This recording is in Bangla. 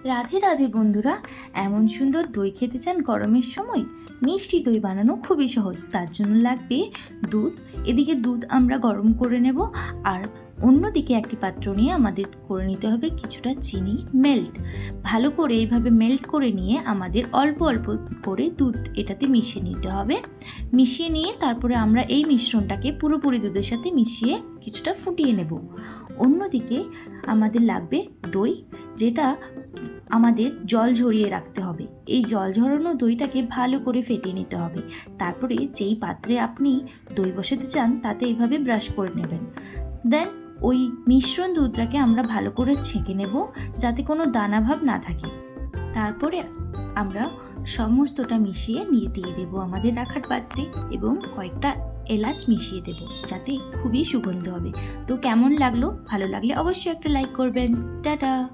রাধে রাধে বন্ধুরা, এমন সুন্দর দই খেতে চান গরমের সময়? মিষ্টি দই বানানো খুবই সহজ। তার জন্য লাগবে দুধ। এদিকে দুধ আমরা গরম করে নেব, আর অন্যদিকে একটি পাত্র নিয়ে আমাদের করে নিতে হবে কিছুটা চিনি মেল্ট। ভালো করে এইভাবে মেল্ট করে নিয়ে আমাদের অল্প অল্প করে দুধ এটাতে মিশিয়ে নিতে হবে। মিশিয়ে নিয়ে তারপরে আমরা এই মিশ্রণটাকে পুরোপুরি দুধের সাথে মিশিয়ে কিছুটা ফুটিয়ে নেব। অন্যদিকে আমাদের লাগবে দই, যেটা আমাদের জল ঝরিয়ে রাখতে হবে। এই জল ঝরানো দইটাকে ভালো করে ফেটিয়ে নিতে হবে। তারপরে যেই পাত্রে আপনি দই বসাতে চান তাতে এইভাবে ব্রাশ করে নেবেন। দেন ওই মিশ্রণ দুধটাকে আমরা ভালো করে ছেঁকে নেব, যাতে কোনো দানাভাব না থাকে। তারপরে আমরা সমস্তটা মিশিয়ে নিয়ে দিয়ে দেবো আমাদের রাখার পাত্রে, এবং কয়েকটা এলাচ মিশিয়ে দেব, যাতে খুবই সুগন্ধ হবে। তো কেমন লাগলো? ভালো লাগলে অবশ্যই একটা লাইক করবেন। টাটা।